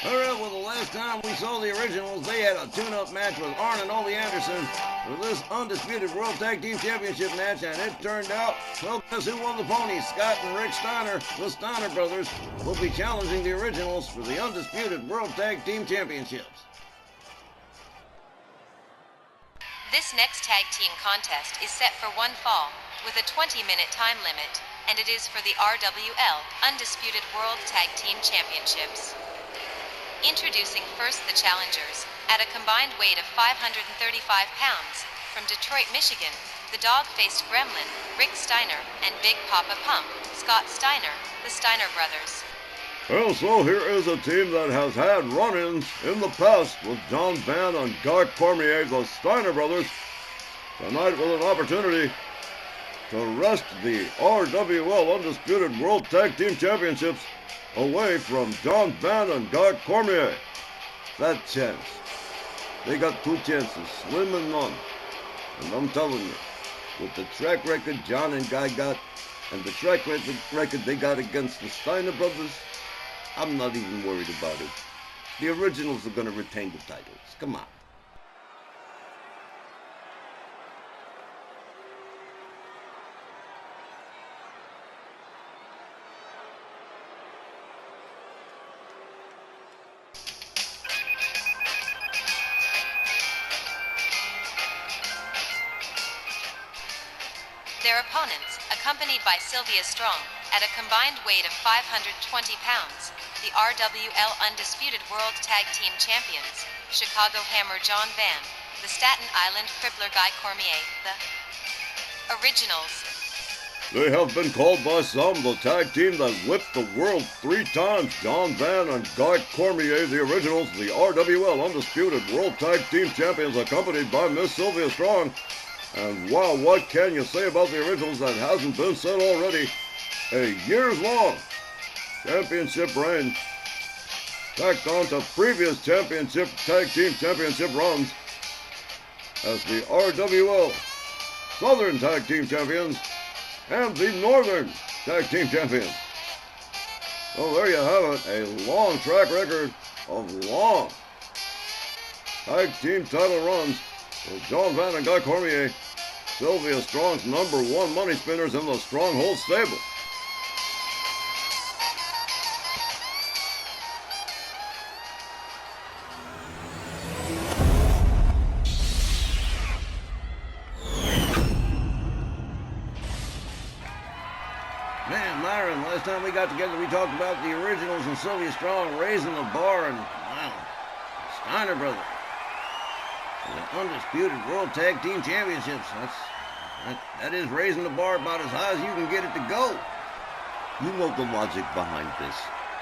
Alright, well, the last time we saw the originals, they had a tune-up match with Arn and Ole Anderson for this undisputed World Tag Team Championship match, and it turned out, well, guess who won the ponies? Scott and Rick Steiner, the Steiner brothers, will be challenging the originals for the undisputed World Tag Team Championships. This next tag team contest is set for one fall, with a 20-minute time limit, and it is for the RWL Undisputed World Tag Team Championships. Introducing first the challengers, at a combined weight of 535 pounds, from Detroit, Michigan, the dog-faced gremlin, Rick Steiner, and Big Papa Pump, Scott Steiner, the Steiner brothers. Well, so here is a team that has had run-ins in the past with John Van and Guy Cormier, the Steiner brothers, tonight with an opportunity to wrest the RWL Undisputed World Tag Team Championships away from John Van and Guy Cormier. That chance. They got two chances, slim and none. And I'm telling you, with the track record John and Guy got, and the track record they got against the Steiner brothers, I'm not even worried about it. The originals are going to retain the titles. Come on. Their opponents, accompanied by Sylvia Strong, at a combined weight of 520 pounds, the RWL Undisputed World Tag Team Champions, Chicago Hammer John Van, the Staten Island Crippler Guy Cormier, the originals. They have been called by some the tag team that whipped the world 3 times. John Van and Guy Cormier, the originals, the RWL Undisputed World Tag Team Champions, accompanied by Miss Sylvia Strong. And wow, what can you say about the originals that hasn't been said already? A years-long championship reign, tacked on to previous championship tag team championship runs as the RWL Southern Tag Team Champions and the Northern Tag Team Champions. Well, there you have it, a long track record of long tag team title runs for John Van and Guy Cormier, Sylvia Strong's #1 money spinners in the Stronghold stable. Man, Myron, last time we got together we talked about the originals and Sylvia Strong raising the bar, and wow, Steiner brothers. The undisputed World Tag Team Championships. That is raising the bar about as high as you can get it to go. You know the logic behind this.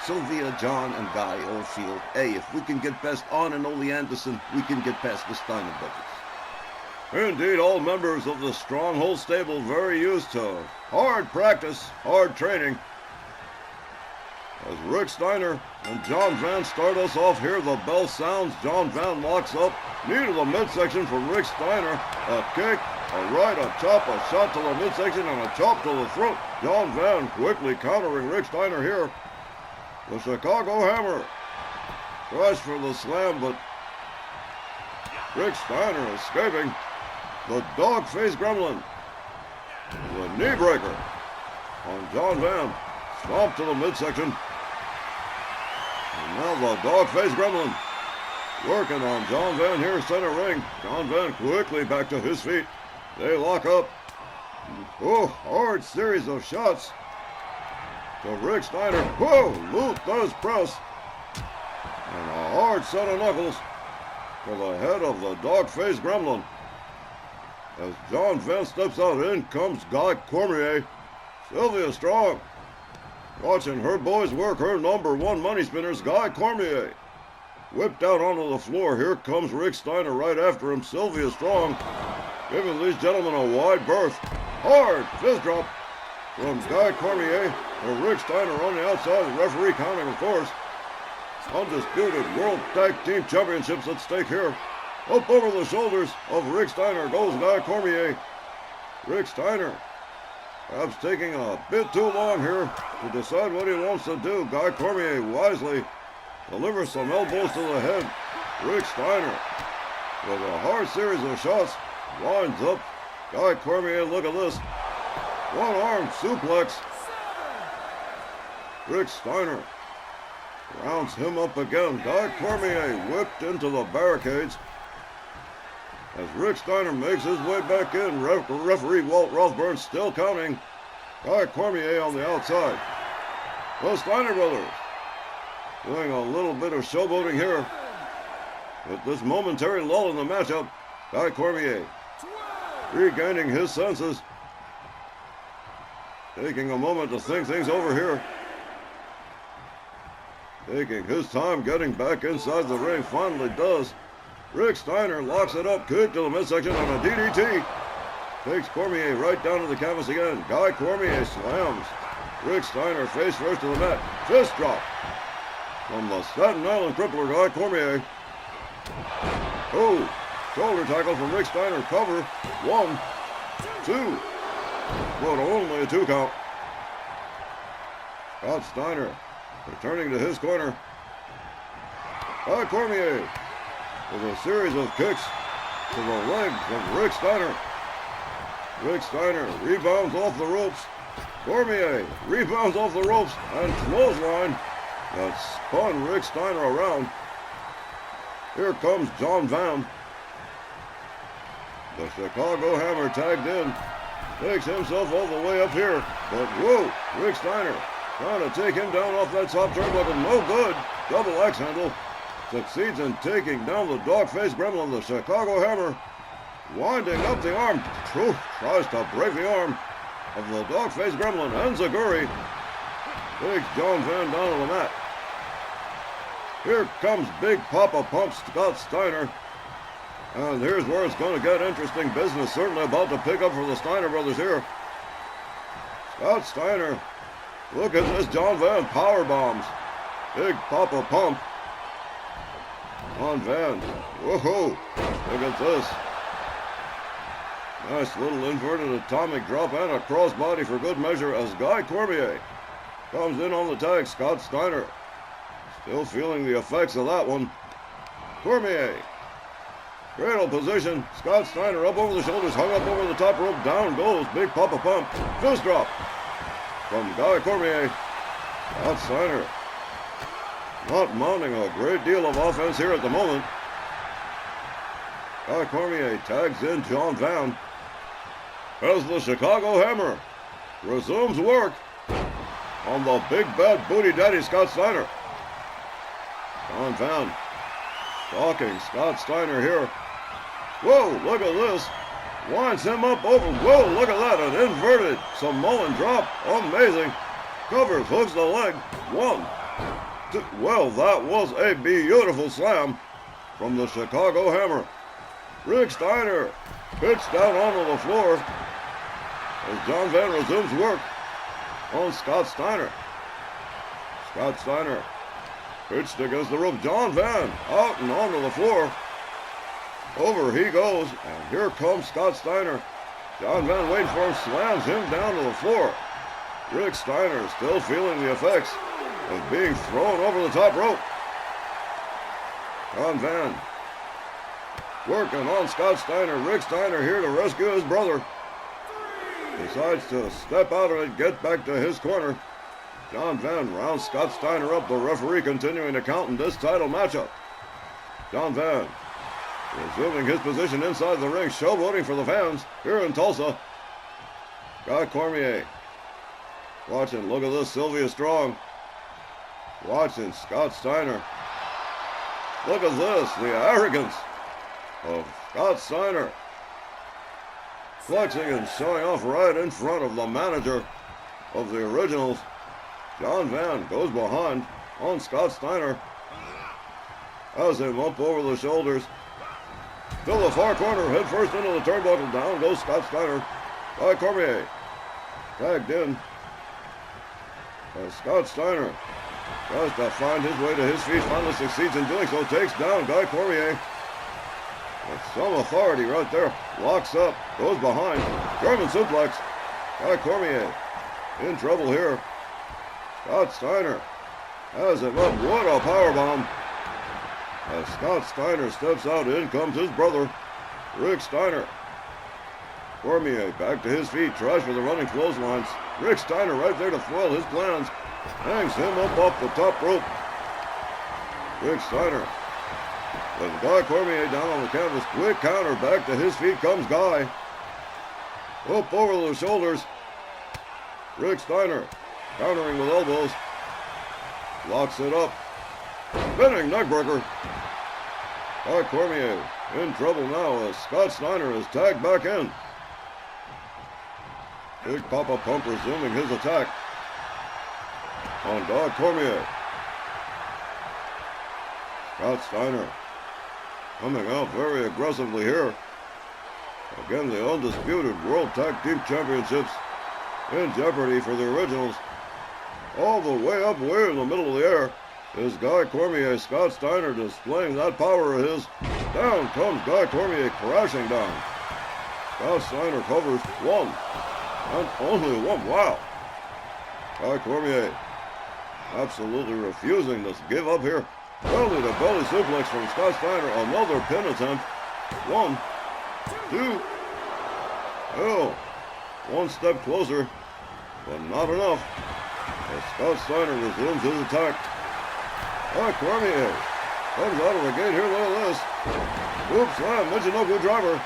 Sylvia, John, and Guy all feel, hey, if we can get past Arn and Ole Anderson, we can get past the Steiner brothers. Indeed, all members of the Stronghold stable very used to hard practice, hard training. As Rick Steiner and John Van start us off here, the bell sounds. John Van locks up, knee to the midsection for Rick Steiner. A kick, a right, a chop, a shot to the midsection, and a chop to the throat. John Van quickly countering Rick Steiner here. The Chicago Hammer tries for the slam, but Rick Steiner escaping. The dog-faced gremlin. The knee breaker on John Van. Stomp to the midsection. And now the dog-faced gremlin working on John Van here, center ring. John Van quickly back to his feet. They lock up. Oh, hard series of shots to Rick Steiner. Whoa, Luther's press. And a hard set of knuckles to the head of the dog-faced gremlin. As John Van steps out, in comes Guy Cormier. Sylvia Strong watching her boys work her #1 money spinners, Guy Cormier. Whipped out onto the floor. Here comes Rick Steiner right after him. Sylvia Strong giving these gentlemen a wide berth. Hard fist drop from Guy Cormier to Rick Steiner on the outside. The referee counting, of course. Undisputed World Tag Team Championships at stake here. Up over the shoulders of Rick Steiner goes Guy Cormier. Rick Steiner perhaps taking a bit too long here to decide what he wants to do. Guy Cormier wisely delivers some elbows to the head. Rick Steiner, with a hard series of shots, winds up. Guy Cormier, look at this. One-arm suplex. Rick Steiner rounds him up again. Guy Cormier whipped into the barricades. As Rick Steiner makes his way back in, referee Walt Rothburn still counting. Guy Cormier on the outside. The Steiner brothers doing a little bit of showboating here. With this momentary lull in the matchup, Guy Cormier regaining his senses. Taking a moment to think things over here. Taking his time getting back inside the ring. Finally does. Rick Steiner locks it up. Kick to the midsection on a DDT. Takes Cormier right down to the canvas again. Guy Cormier slams Rick Steiner face first to the mat. Fist drop from the Staten Island crippler, Guy Cormier. Oh, shoulder tackle from Rick Steiner. Cover. 1, 2. But only a 2 count. Scott Steiner returning to his corner. Guy Cormier with a series of kicks to the leg from Rick Steiner. Rick Steiner rebounds off the ropes. Cormier rebounds off the ropes and clothesline that spun Rick Steiner around. Here comes John Van. The Chicago Hammer tagged in. Takes himself all the way up here. But whoa, Rick Steiner trying to take him down off that top turnbuckle. No good. Double axe handle. Succeeds in taking down the dog-faced gremlin, the Chicago Hammer. Winding up the arm. Tries to break the arm of the dog-faced gremlin. Enziguri takes John Van down to the mat. Here comes Big Papa Pump Scott Steiner. And here's where it's going to get interesting business. Certainly about to pick up for the Steiner brothers here. Scott Steiner. Look at this. John Van power bombs. Big Papa Pump on Van. Whoa. Look at this. Nice little inverted atomic drop and a crossbody for good measure as Guy Cormier comes in on the tag. Scott Steiner still feeling the effects of that one. Cormier. Cradle position. Scott Steiner up over the shoulders, hung up over the top rope. Down goes Big Papa Pump. Fist drop from Guy Cormier. Scott Steiner not mounting a great deal of offense here at the moment. Guy Cormier tags in John Van as the Chicago Hammer resumes work on the big bad booty daddy Scott Steiner. John Van stalking Scott Steiner here. Whoa, look at this. Winds him up over. Whoa, look at that. An inverted Samoan drop. Amazing. Covers, hooks the leg. 1, 2. Well, that was a beautiful slam from the Chicago Hammer. Rick Steiner pitched down onto the floor as John Van resumes work on Scott Steiner. Scott Steiner pitched against the rope. John Van out and onto the floor. Over he goes, and here comes Scott Steiner. John Van waiting for him, slams him down to the floor. Rick Steiner still feeling the effects of being thrown over the top rope. John Van working on Scott Steiner. Rick Steiner here to rescue his brother. Decides to step out of it, get back to his corner. John Van rounds Scott Steiner up. The referee continuing to count in this title matchup. John Van resuming his position inside the ring, showboating for the fans here in Tulsa. Guy Cormier watching. Look at this. Sylvia Strong watching Scott Steiner. Look at this. The arrogance of Scott Steiner. Flexing and showing off right in front of the manager of the originals. John Van goes behind on Scott Steiner. Has him up over the shoulders. To the far corner, head first into the turnbuckle. Down goes Scott Steiner. Guy Cormier tagged in. As Scott Steiner tries to find his way to his feet, finally succeeds in doing so. Takes down Guy Cormier with some authority right there. Locks up, goes behind. German suplex. Guy Cormier in trouble here. Scott Steiner Has him up. What a powerbomb. As Scott Steiner steps out, in comes his brother, Rick Steiner. Cormier back to his feet, tries for the running clotheslines. Rick Steiner right there to foil his plans. Hangs him up off the top rope. Rick Steiner with Guy Cormier down on the canvas. Quick counter, back to his feet comes Guy. Up over the shoulders. Rick Steiner countering with elbows. Locks it up. Spinning neckbreaker. Guy Cormier in trouble now as Scott Steiner is tagged back in. Big Papa Pump resuming his attack on Guy Cormier. Scott Steiner coming out very aggressively here. Again, the undisputed World Tag Team Championships in jeopardy for the originals. All the way up, way in the middle of the air, is Guy Cormier. Scott Steiner displaying that power of his. Down comes Guy Cormier crashing down. Scott Steiner covers one. And only one. Wow. Guy Cormier absolutely refusing to give up here. Belly to belly suplex from Scott Steiner. Another pin attempt. 1, 2. Oh, one step closer, but not enough. As Scott Steiner resumes his attack. Guy Cormier comes out of the gate here. Look at this. Whoop slam, Michinoku driver.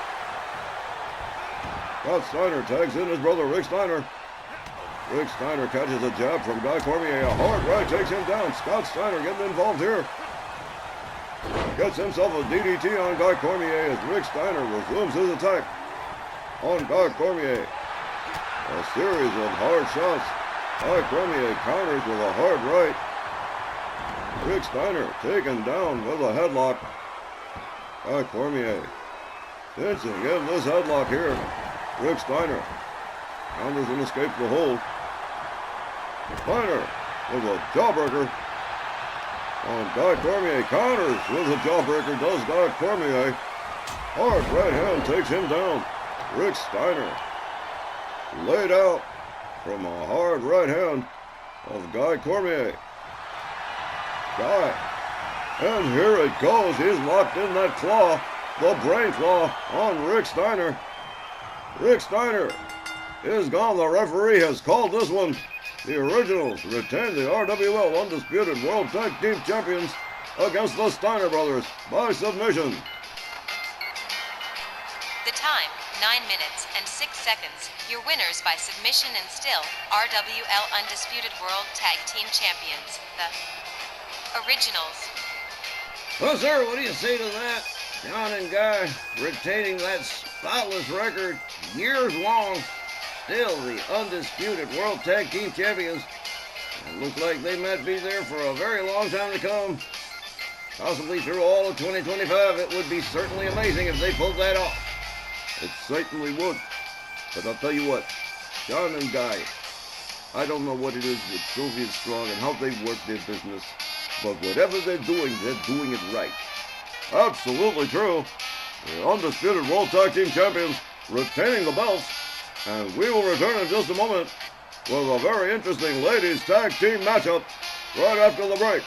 Scott Steiner tags in his brother Rick Steiner. Rick Steiner catches a jab from Guy Cormier. A hard right takes him down. Scott Steiner getting involved here. Gets himself a DDT on Guy Cormier as Rick Steiner resumes his attack on Guy Cormier. A series of hard shots. Guy Cormier counters with a hard right. Rick Steiner taken down with a headlock. Guy Cormier pinching in this headlock here. Rick Steiner counters and escapes the hold. Steiner with a jawbreaker on Guy Cormier. Counters with a jawbreaker does Guy Cormier. Hard right hand takes him down. Rick Steiner laid out from a hard right hand of Guy Cormier. Guy. And here it goes. He's locked in that claw. The brain claw on Rick Steiner. Rick Steiner is gone. The referee has called this one. The Originals retain the RWL Undisputed World Tag Team Champions against the Steiner Brothers by submission. The time, 9 minutes and 6 seconds. Your winners by submission and still RWL Undisputed World Tag Team Champions, the Originals. Well, sir, what do you say to that? John and Guy retaining that spotless record years long. Still the undisputed World Tag Team Champions. It looks like they might be there for a very long time to come. Possibly through all of 2025. It would be certainly amazing if they pulled that off. It certainly would. But I'll tell you what, John and Guy, I don't know what it is with Sylvia Strong and how they work their business, but whatever they're doing it right. Absolutely true. The undisputed World Tag Team Champions retaining the belts. And we will return in just a moment with a very interesting ladies tag team matchup right after the break.